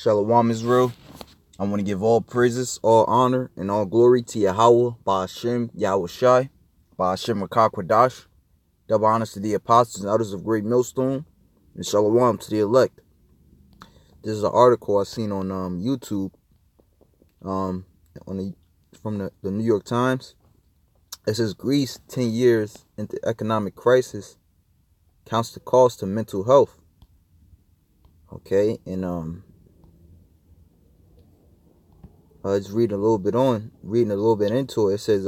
Shalom Israel. I want to give all praises, all honor, and all glory to Yahweh, Ba'ashem, Yahweh Shai, Ba'ashem Rakah Kwadash. Double honors to the apostles and others of Great Millstone, and Shalom to the elect. This is an article I seen on YouTube from the New York Times. It says Greece 10 years into economic crisis counts the cost to mental health. Okay, and just reading a little bit into it. It says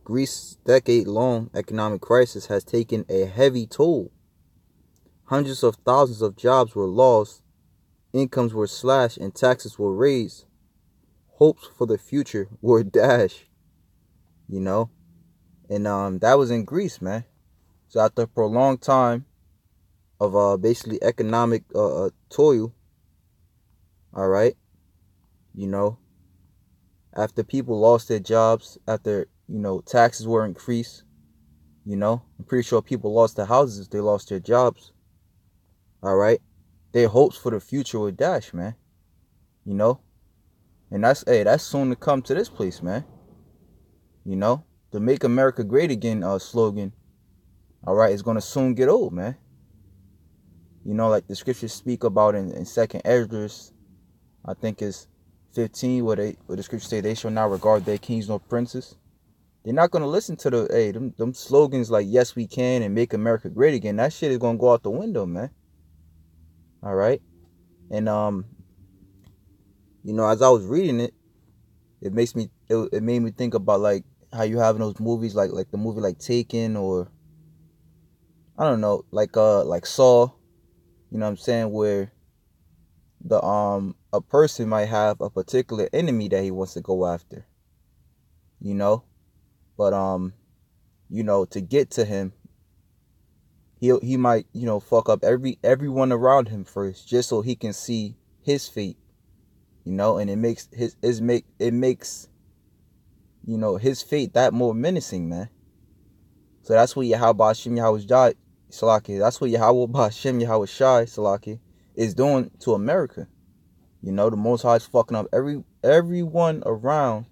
Greece's decade-long economic crisis has taken a heavy toll. Hundreds of thousands of jobs were lost, incomes were slashed, and taxes were raised. Hopes for the future were dashed. And that was in Greece, man. So after a prolonged time of basically economic toil, all right, after people lost their jobs, after taxes were increased, I'm pretty sure people lost their houses, they lost their jobs, all right, their hopes for the future were dashed, man. And that's soon to come to this place, man. The Make America Great Again slogan, all right, is gonna soon get old, man. Like the scriptures speak about in Second Esdras, I think it's 15, where the scriptures say they shall not regard their kings nor princes. They're not gonna listen to them slogans like "Yes we can" and "Make America Great Again." That shit is gonna go out the window, man. All right, and as I was reading it, it made me think about like how you have in those movies like the movie like Taken, or I don't know, like Saw. You know what I'm saying, where the a person might have a particular enemy that he wants to go after, but to get to him, he might fuck up everyone around him first, just so he can see his fate, and it makes his fate that more menacing, man. So that's what Yahweh Hashem Yahweh Shai Salaki. That's what Yahweh Hashem Yahweh Shai Salaki is doing to America. The Most High is fucking up everyone around.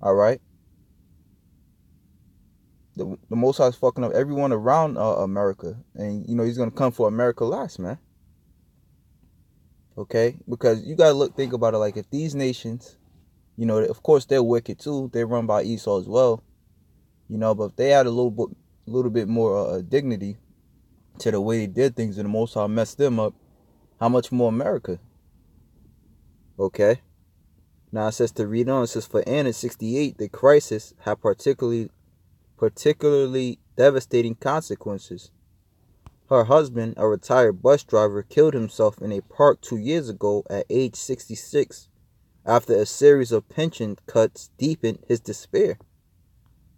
All right. The Most High is fucking up everyone around America, and he's gonna come for America last, man. Okay, because you gotta think about it. Like if these nations, of course they're wicked too. They're run by Esau as well. But if they had a little bit more dignity to the way they did things, and the Most High messed them up, how much more America? Okay. Now it says to read on. It says for Anna 68, the crisis had particularly devastating consequences. Her husband, a retired bus driver, killed himself in a park 2 years ago at age 66 after a series of pension cuts deepened his despair.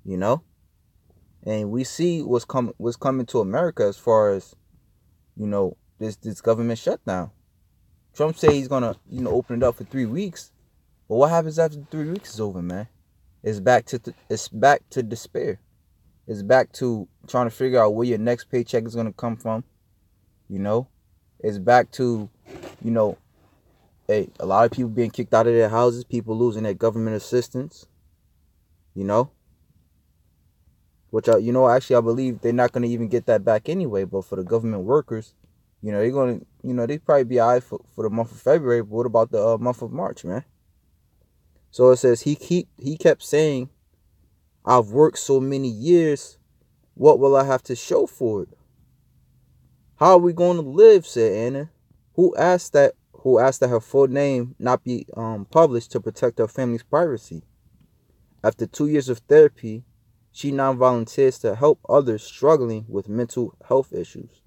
And we see what's coming to America as far as this government shutdown. Trump said he's gonna open it up for 3 weeks, but what happens after 3 weeks is over, man? It's back to despair. It's back to trying to figure out where your next paycheck is gonna come from. It's back to a lot of people being kicked out of their houses, people losing their government assistance. Which actually I believe they're not gonna even get that back anyway. But for the government workers, they're gonna, they probably be alright for the month of February. But what about the month of March, man? So it says he kept saying, "I've worked so many years. What will I have to show for it? How are we going to live?" said Anna, who asked that her full name not be published to protect her family's privacy. After 2 years of therapy, she now volunteers to help others struggling with mental health issues.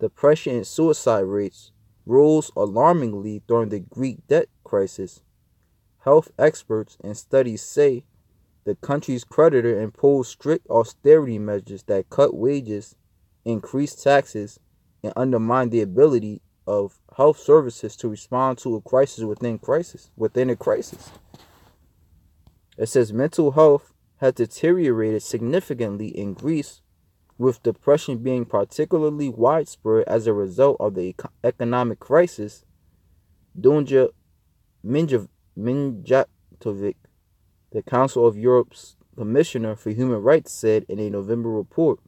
Depression and suicide rates rose alarmingly during the Greek debt crisis. Health experts and studies say the country's creditor imposed strict austerity measures that cut wages, increased taxes, and undermined the ability of health services to respond to a crisis within a crisis. It says mental health has deteriorated significantly in Greece, with depression being particularly widespread as a result of the economic crisis. Dunja Minjatovic, the Council of Europe's Commissioner for Human Rights, said in a November report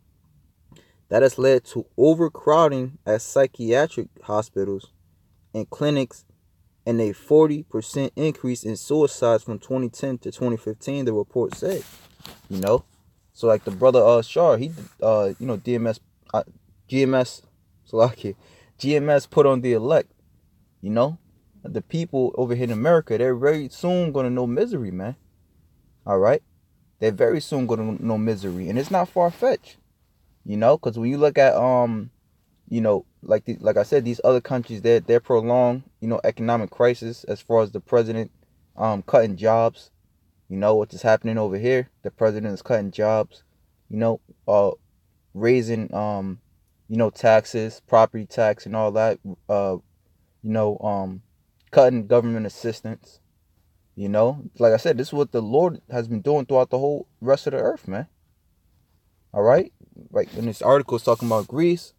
that has led to overcrowding at psychiatric hospitals and clinics and a 40% increase in suicides from 2010 to 2015, the report said. You know? So like the brother Shar, he DMS GMS Salaki, GMS put on the elect, you know? The people over here in America, they're very soon gonna know misery, man. Alright? They're very soon gonna know misery. And it's not far fetched. You know, because when you look at like I said, these other countries, they're prolonged, economic crisis as far as the president cutting jobs. You know what is happening over here? The president is cutting jobs. Raising taxes, property tax, and all that. Cutting government assistance. Like I said, this is what the Lord has been doing throughout the whole rest of the earth, man. All right, like in this article, it's talking about Greece.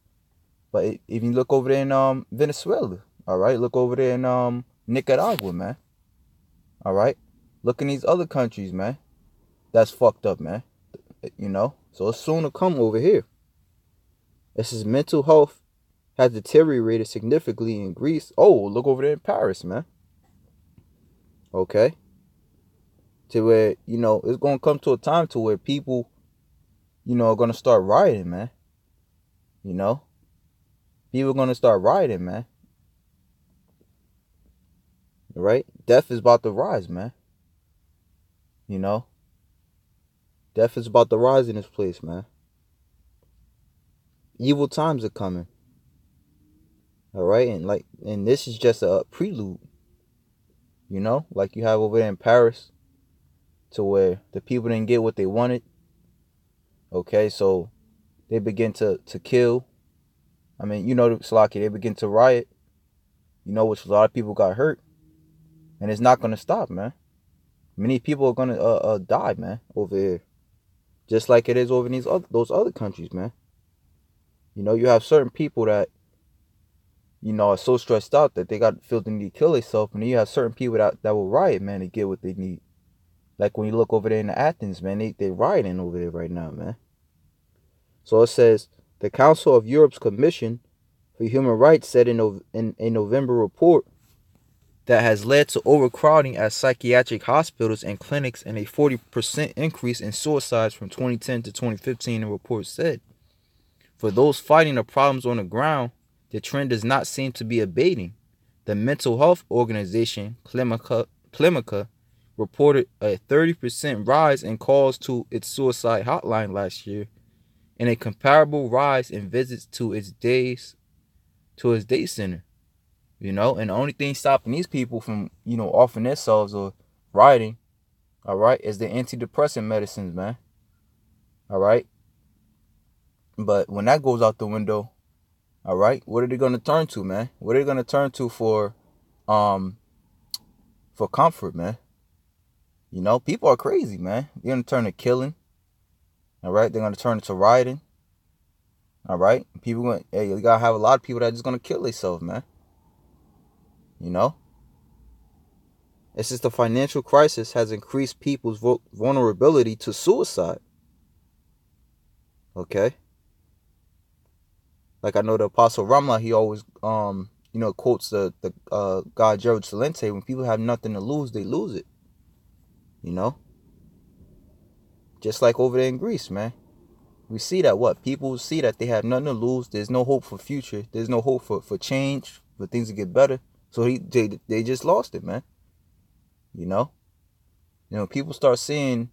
But if you look over there in Venezuela, all right, look over there in Nicaragua, man. All right, look in these other countries, man. That's fucked up, man. So it's soon to come over here. It says mental health has deteriorated significantly in Greece. Oh, look over there in Paris, man. Okay. To where, it's gonna come to a time to where people, are gonna start rioting, man. People are going to start rioting, man. Right? Death is about to rise, man. Death is about to rise in this place, man. Evil times are coming. All right? And this is just a prelude. Like you have over there in Paris, to where the people didn't get what they wanted. Okay, so they begin to kill. I mean, Slocky, they begin to riot. Which a lot of people got hurt. And it's not going to stop, man. Many people are going to die, man, over here. Just like it is over in those other countries, man. You have certain people that, are so stressed out that they feel the need to kill themselves. And then you have certain people that will riot, man, to get what they need. Like when you look over there in Athens, man, they rioting over there right now, man. So it says, the Council of Europe's Commission for Human Rights said in a November report that has led to overcrowding at psychiatric hospitals and clinics and a 40% increase in suicides from 2010 to 2015, the report said. For those fighting the problems on the ground, the trend does not seem to be abating. The mental health organization, Klinica, reported a 30% rise in calls to its suicide hotline last year, and a comparable rise in visits to its day center. And the only thing stopping these people from, offing themselves or rioting, all right, is the antidepressant medicines, man. All right. But when that goes out the window, all right, what are they going to turn to, man? What are they going to turn to for comfort, man? People are crazy, man. They're going to turn to killing. All right. They're going to turn to rioting. All right. You got to have a lot of people that are just going to kill themselves, man. It's just the financial crisis has increased people's vulnerability to suicide. Okay. Like I know the Apostle Ramla, he always quotes the God Gerald Celente, when people have nothing to lose, they lose it. Just like over there in Greece, man. We see that people see that they have nothing to lose. There's no hope for future. There's no hope for change, for things to get better. So they just lost it, man. People start seeing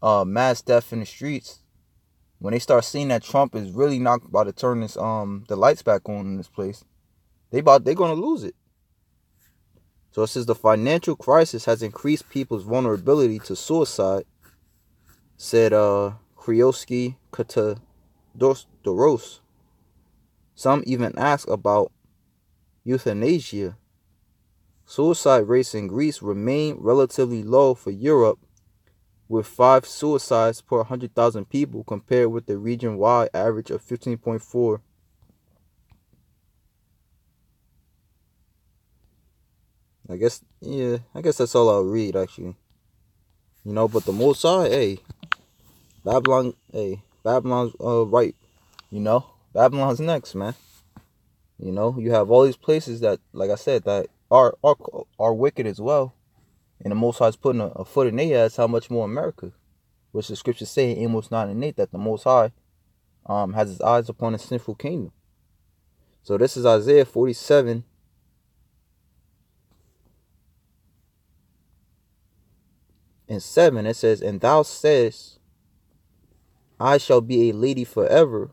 mass death in the streets. When they start seeing that Trump is really not about to turn this the lights back on in this place, they're gonna lose it. So it says the financial crisis has increased people's vulnerability to suicide, said Kriosky Katadoros. Some even ask about euthanasia. Suicide rates in Greece remain relatively low for Europe, with 5 suicides per 100,000 people compared with the region-wide average of 15.4. I guess that's all I'll read actually. But the Most High, Babylon's right. Babylon's next, man. You have all these places that, like I said, that are wicked as well, and the Most High's putting a foot in their ass. How much more America? Which the scriptures say in Amos 9 and 8 that the Most High has his eyes upon a sinful kingdom. So this is Isaiah 47 and 7. It says, "And thou saidst, I shall be a lady forever,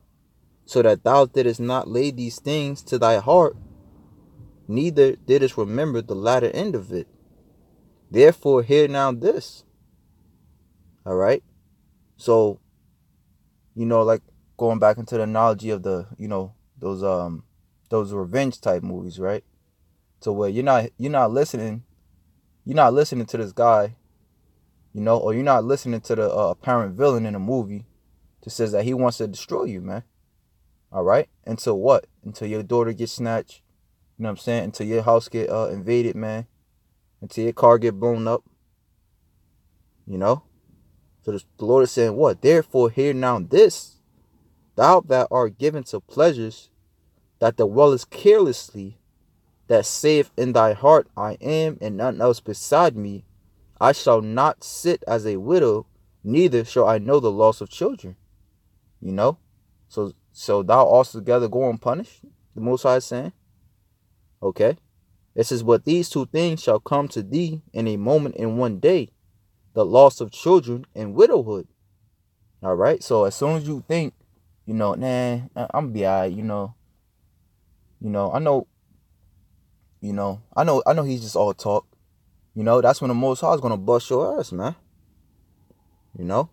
so that thou didst not lay these things to thy heart, neither didst remember the latter end of it. Therefore hear now this." All right. So, like going back into the analogy of the, those revenge type movies, right? So where you're not listening to this guy, or you're not listening to the apparent villain in a movie that says that he wants to destroy you, man. All right. Until what? Until your daughter gets snatched. You know what I'm saying? Until your house get invaded, man. Until your car get blown up. So the Lord is saying what? Therefore hear now this, thou that art given to pleasures, that dwellest carelessly, that saith in thy heart, I am, and none else beside me. I shall not sit as a widow, neither shall I know the loss of children. So thou altogether go unpunished, the Most High is saying. Okay. It says, but these two things shall come to thee in a moment, in one day, the loss of children and widowhood. All right. So as soon as you think, nah, I'm gonna be all right, I know he's just all talk. That's when the Most High is gonna bust your ass, man. Here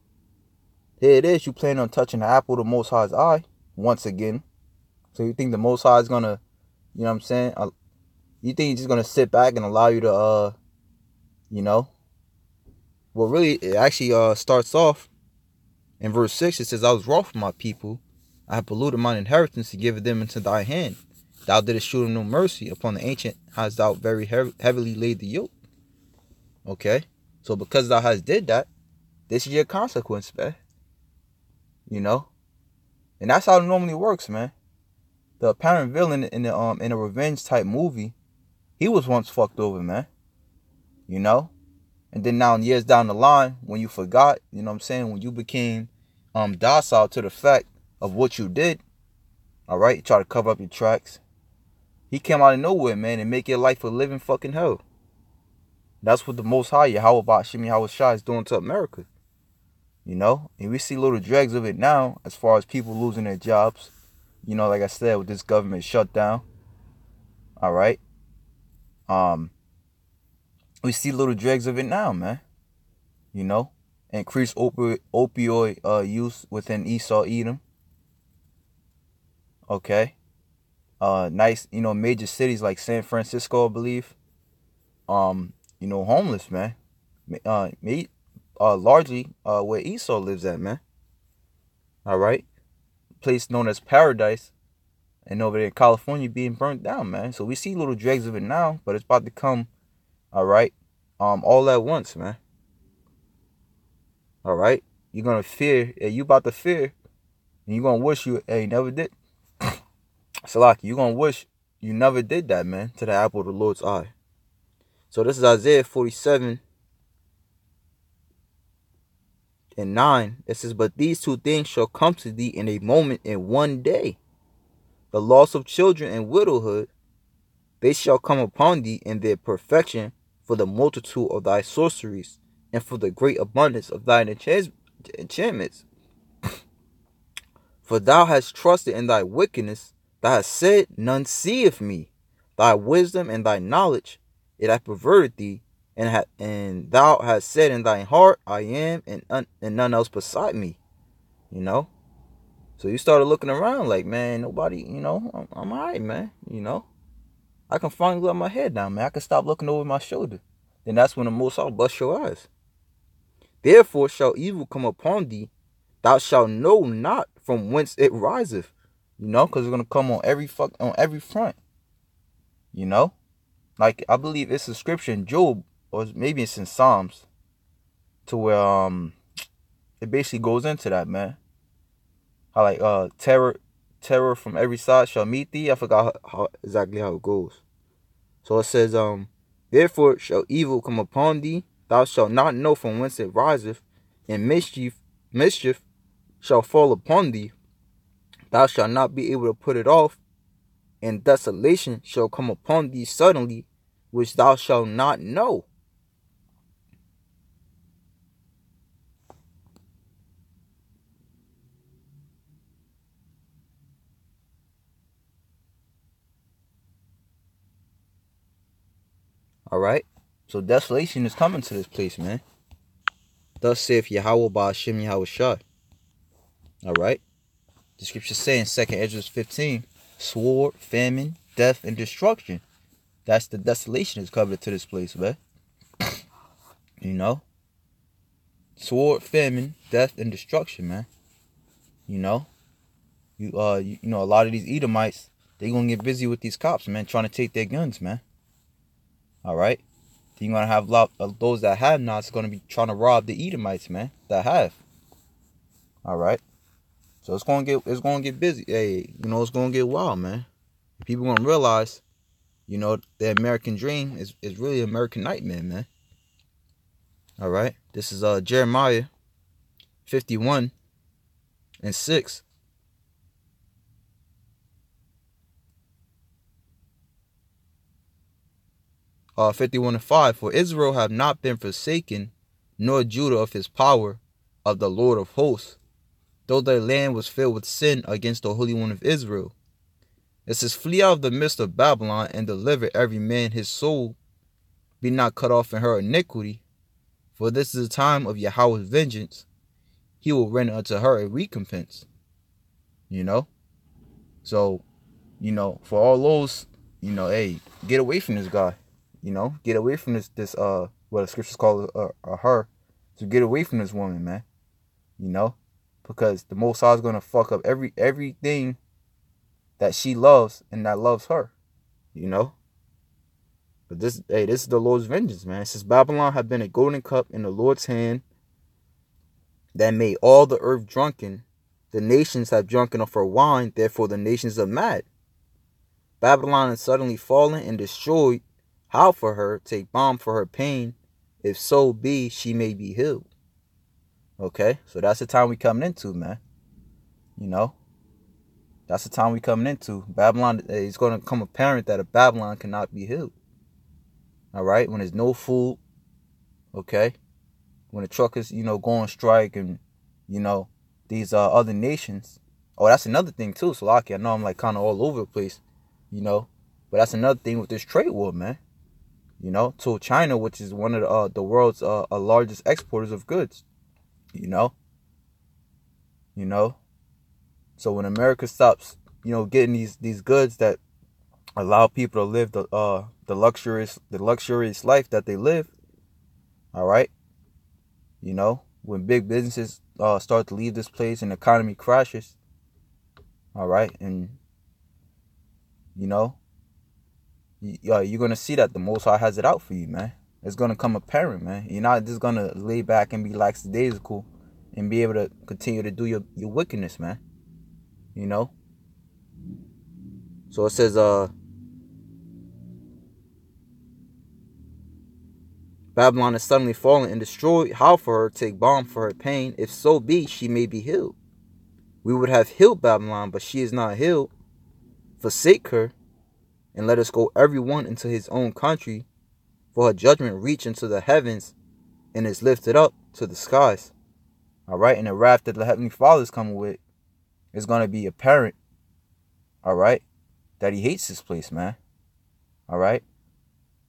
it is. You plan on touching the apple of the Most High's eye once again. So you think the Most High is gonna, you know what I'm saying? You think he's just gonna sit back and allow you to, Well, really, it actually starts off in verse 6. It says, I was wroth with my people. I have polluted mine inheritance to give them into thy hand. Thou didst shew them no mercy. Upon the ancient hast thou very heavily laid the yoke. Okay? So because thou hast did that, this is your consequence, man. And that's how it normally works, man. The apparent villain in a revenge type movie, he was once fucked over, man. And then now years down the line, when you forgot, you know what I'm saying, when you became docile to the fact of what you did, all right, you try to cover up your tracks. He came out of nowhere, man, and make your life a living fucking hell. That's what the Most High, Yahweh Bashimi Hawashai, is doing to America. And we see little dregs of it now, as far as people losing their jobs. Like I said, with this government shutdown. All right. We see little dregs of it now, man. Increased opioid use within Esau, Edom. Okay. Nice, major cities like San Francisco, I believe. Homeless, man. Largely where Esau lives at, man. All right. Place known as Paradise, and over there in California being burnt down, man. So we see little dregs of it now, but it's about to come, all right, all at once, man. All right. You're going to fear, you about to fear, and you're going to wish you never did. Salaki, you're going to wish you never did that, man, to the apple of the Lord's eye. So this is Isaiah 47 and 9. It says, but these two things shall come to thee in a moment, in one day. The loss of children and widowhood, they shall come upon thee in their perfection, for the multitude of thy sorceries, and for the great abundance of thine enchantments. For thou hast trusted in thy wickedness, thou hast said, none seeth me. Thy wisdom and thy knowledge, it hath perverted thee, and thou hast said in thine heart, I am, and none else beside me. So you started looking around like, man, nobody, I'm all right, man. I can finally let my head down, man. I can stop looking over my shoulder. Then that's when the Most High bust your eyes. Therefore shall evil come upon thee. Thou shalt know not from whence it riseth. Because it's going to come on every front. Like, I believe it's a scripture in Job, or maybe it's in Psalms, to where it basically goes into that, man. How like terror from every side shall meet thee. I forgot how exactly how it goes. So it says, therefore shall evil come upon thee, thou shalt not know from whence it riseth, and mischief shall fall upon thee, thou shalt not be able to put it off, and desolation shall come upon thee suddenly, which thou shalt not know. All right? So desolation is coming to this place, man. Thus saith Yahweh Ba'ashem Yahweh Shai. All right? The scripture saying 2nd Ezra 15, sword, famine, death, and destruction. That's the desolation is coming to this place, man. You know? Sword, famine, death, and destruction, man. You know? You know, a lot of these Edomites, they gonna get busy with these cops, man, trying to take their guns, man. All right? Then you're gonna have a lot of those that have not gonna be trying to rob the Edomites, man, that have. All right? So it's gonna get busy. Hey, you know, it's gonna get wild, man. People gonna realize, you know, the American dream is really an American nightmare, man. All right? This is Jeremiah 51 and 6. 51 and 5. For Israel have not been forsaken, nor Judah of his power, of the Lord of hosts, though their land was filled with sin against the Holy One of Israel. It says, flee out of the midst of Babylon, and deliver every man his soul. Be not cut off in her iniquity, for this is the time of Yahweh's vengeance. He will render unto her a recompense. You know? So, you know, for all those, you know, hey, get away from this guy. You know, get away from this what the scriptures call her. So get away from this woman, man. You know, because the Most High is gonna fuck up everything that she loves and that loves her. You know. But this is the Lord's vengeance, man. It says Babylon have been a golden cup in the Lord's hand that made all the earth drunken. The nations have drunken of her wine, therefore the nations are mad. Babylon is suddenly fallen and destroyed. How for her? Take balm for her pain. If so be, she may be healed. Okay, so that's the time we coming into, man. You know, that's the time we coming into. Babylon, it's going to become apparent that a Babylon cannot be healed. All right, when there's no food, okay, when the truckers, you know, go on strike, and, you know, these other nations. Oh, that's another thing too. So, I know I'm like kind of all over the place, you know, but that's another thing with this trade war, man. You know, to China, which is one of the world's largest exporters of goods. You know. So when America stops, you know, getting these goods that allow people to live the luxurious life that they live, all right. You know, when big businesses start to leave this place and the economy crashes, all right, and you know. You're going to see that the Most High has it out for you, man. It's going to come apparent, man. You're not just going to lay back and be lackadaisical and be able to continue to do your wickedness, man. You know? So it says, Babylon is suddenly fallen and destroyed. How for her? Take balm for her pain. If so be, she may be healed. We would have healed Babylon, but she is not healed. Forsake her, and let us go every one into his own country, for her judgment reach into the heavens, and is lifted up to the skies. All right, and the wrath that the Heavenly Father is coming with is going to be apparent, all right, that he hates this place, man. All right,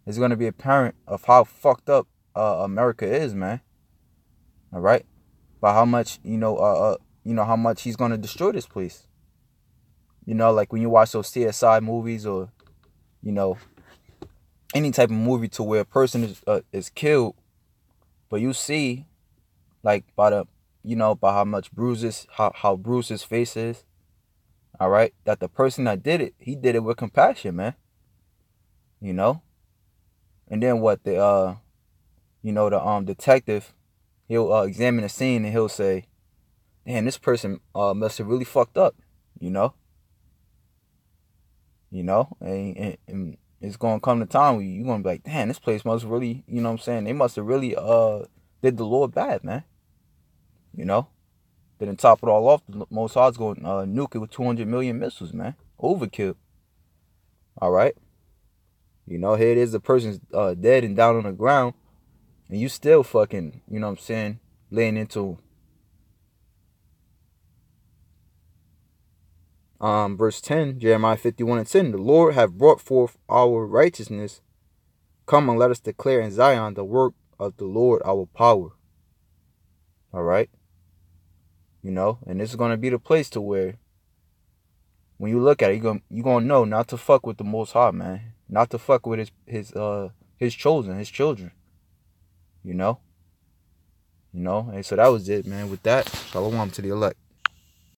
it's going to be apparent of how fucked up America is, man. All right, by how much, how much he's going to destroy this place. You know, like when you watch those CSI movies, or you know, any type of movie to where a person is killed, but you see, like, by how much bruises, how bruised his face is, all right, that the person that did it, he did it with compassion, man. You know, And then what the the detective, he'll examine the scene and he'll say, "Damn, this person must have really fucked up," you know, and it's gonna come to time where you're gonna be like, "Damn, this place must really," you know what I'm saying? They must have really did the Lord bad, man, you know. Then to top it all off, the Most High's going nuke it with 200 million missiles, man. Overkill. All right. Here it is, the person's dead and down on the ground, and you still fucking, you know what I'm saying, laying into verse 10, Jeremiah 51:10. The Lord have brought forth our righteousness. Come and let us declare in Zion the work of the Lord our power. All right. And this is going to be the place to where when you look at it, you're gonna know not to fuck with the Most High, man. Not to fuck with his chosen, his children. And so that was it, man. With that, shalom to the elect.